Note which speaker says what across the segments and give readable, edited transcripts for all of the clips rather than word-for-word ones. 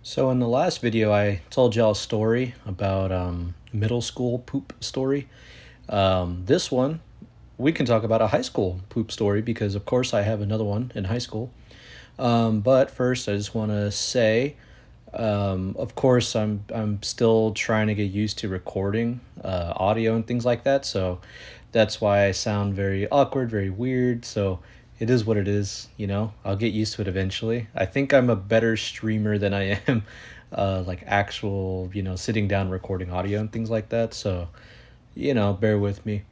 Speaker 1: So in the last video, I told y'all a story about middle school poop story. This one, we can talk about a high school poop story because, of course, I have another one in high school. But first, I just want to say, of course, I'm still trying to get used to recording audio and things like that. So that's why I sound very awkward, very weird. So it is what it is, you know. I'll get used to it eventually. I think I'm a better streamer than I am like actual, sitting down recording audio and things like that. So, bear with me.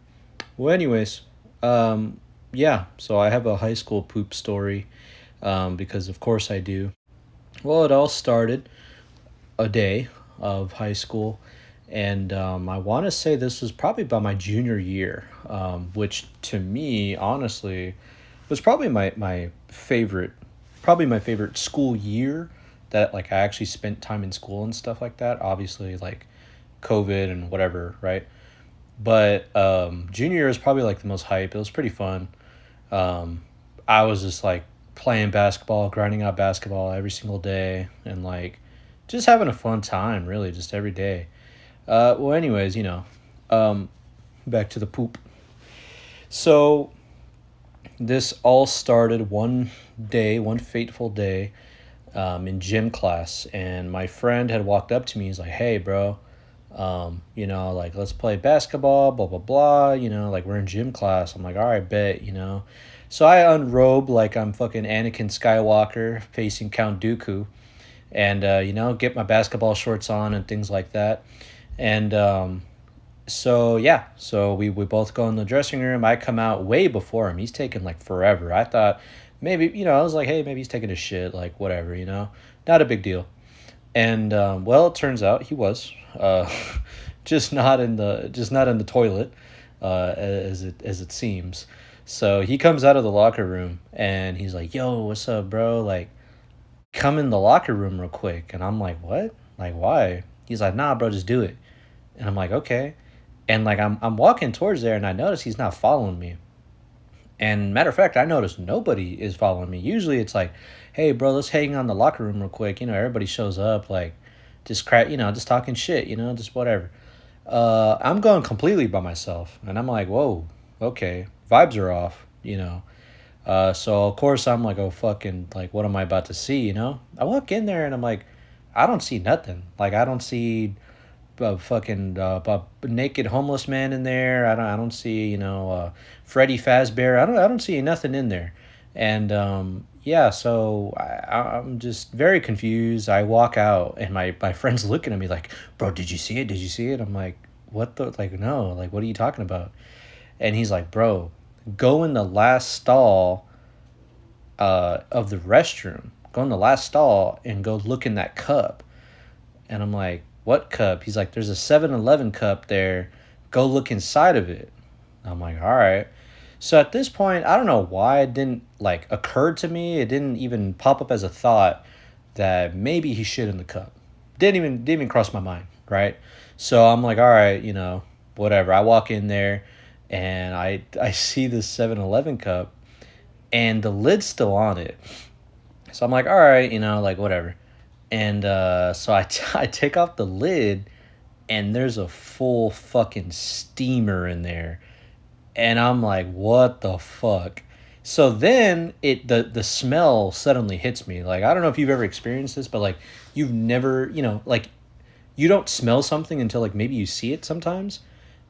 Speaker 1: Well, anyways, yeah, so I have a high school poop story because of course I do. Well, it all started a day of high school, and I want to say this was probably about my junior year, which to me, honestly, was probably my favorite, probably my favorite school year that like I actually spent time in school and stuff like that. Obviously, like COVID and whatever, right? But junior year is probably like the most hype. It was pretty fun. Um, I was just like playing basketball, grinding out basketball every single day, and like just having a fun time, really, just every day. Well, anyways, um, back to the poop. So this all started one day, one fateful day, in gym class, and my friend had walked up to me. He's like, "Hey, bro, like let's play basketball, blah blah blah. Like we're in gym class." I'm like, "All right, bet." So I unrobe like I'm fucking Anakin Skywalker facing Count Dooku, and get my basketball shorts on and things like that. And so yeah, so we both go in the dressing room. I come out way before him. He's taking like forever. I thought maybe, I was like, hey, maybe he's taking a shit, like whatever, not a big deal. And well, it turns out he was just not in the toilet, as it seems. So he comes out of the locker room and he's like, "Yo, what's up, bro? Like, come in the locker room real quick." And I'm like, "What? Like, why?" He's like, "Nah, bro, just do it." And I'm like, "Okay." And like I'm walking towards there and I notice he's not following me. And matter of fact, I noticed nobody is following me. Usually it's like, "Hey, bro, let's hang on the locker room real quick." Everybody shows up, like, just crap, just talking shit, just whatever. I'm going completely by myself. And I'm like, whoa, okay. Vibes are off, So, of course, I'm like, oh, fucking, like, what am I about to see? I walk in there and I'm like, I don't see nothing. Like, I don't see a fucking a naked homeless man in there. I don't see Freddy Fazbear. I don't see nothing in there, and yeah. So I'm just very confused. I walk out, and my friend's looking at me like, "Bro, did you see it? Did you see it?" I'm like, "What the like? No, like what are you talking about?" And he's like, "Bro, go in the last stall of the restroom. Go in the last stall and go look in that cup." And I'm like, "What cup?" He's like, "There's a 7-Eleven cup there. Go look inside of it." I'm like, "All right." So at this point, I don't know why it didn't like occur to me. It didn't even pop up as a thought that maybe he shit in the cup. Didn't even cross my mind, right? So I'm like, "All right, whatever." I walk in there and I see this 7-Eleven cup and the lid's still on it. So I'm like, "All right, like whatever." And so I take off the lid and there's a full fucking steamer in there. And I'm like, what the fuck? So then the smell suddenly hits me. Like, I don't know if you've ever experienced this, but like you've never, like you don't smell something until like maybe you see it sometimes,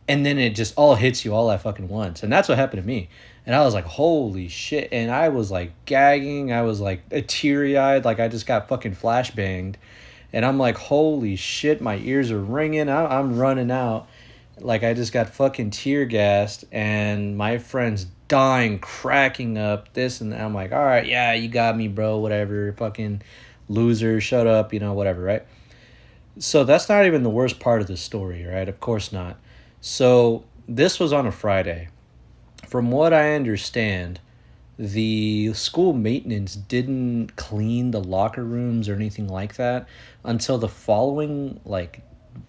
Speaker 1: and then it just all hits you all at fucking once. And that's what happened to me. And I was like, holy shit. And I was like gagging. I was like teary eyed. Like I just got fucking flashbanged. And I'm like, holy shit, my ears are ringing. I'm running out. Like I just got fucking tear gassed. And my friend's dying, cracking up, this and that. I'm like, all right, yeah, you got me, bro. Whatever. Fucking loser. Shut up. Whatever, right? So that's not even the worst part of the story, right? Of course not. So this was on a Friday. From what I understand, the school maintenance didn't clean the locker rooms or anything like that until the following like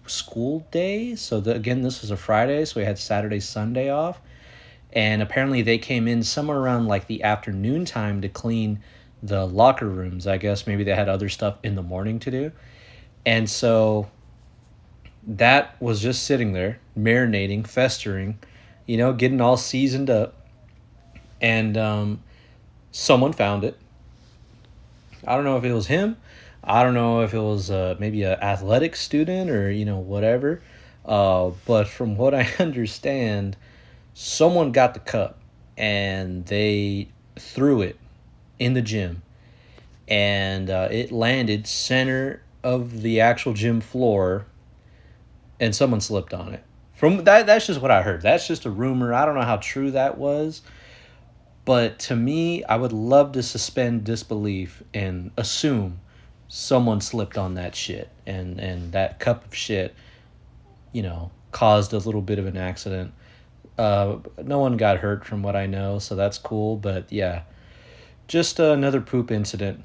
Speaker 1: school day. So again, this was a Friday, so we had Saturday, Sunday off, and apparently they came in somewhere around like the afternoon time to clean the locker rooms. I guess maybe they had other stuff in the morning to do. And so that was just sitting there, marinating, festering, getting all seasoned up. And someone found it. I don't know if it was him. I don't know if it was maybe an athletic student or whatever. But from what I understand, someone got the cup and they threw it in the gym, and it landed center of the actual gym floor, and someone slipped on it. From that's just what I heard. That's just a rumor. I don't know how true that was, but to me, I would love to suspend disbelief and assume someone slipped on that shit, and that cup of shit, caused a little bit of an accident. No one got hurt from what I know, so that's cool. But yeah, just another poop incident,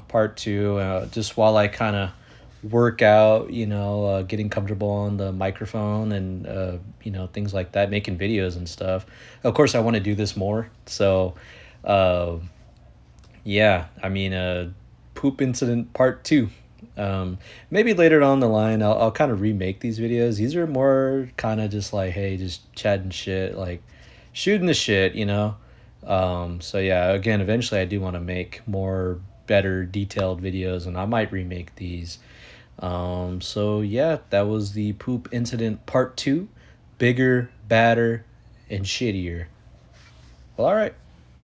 Speaker 1: part two. Just while I kind of work out, getting comfortable on the microphone and, things like that, making videos and stuff. Of course, I want to do this more. So, uh, yeah, I mean, poop incident part two. Maybe later on the line, I'll kind of remake these videos. These are more kind of just like, hey, just chatting shit, like shooting the shit. So yeah, again, eventually I do want to make more better detailed videos, and I might remake these. So yeah, that was the poop incident part two, bigger, badder, and shittier. Well, all right.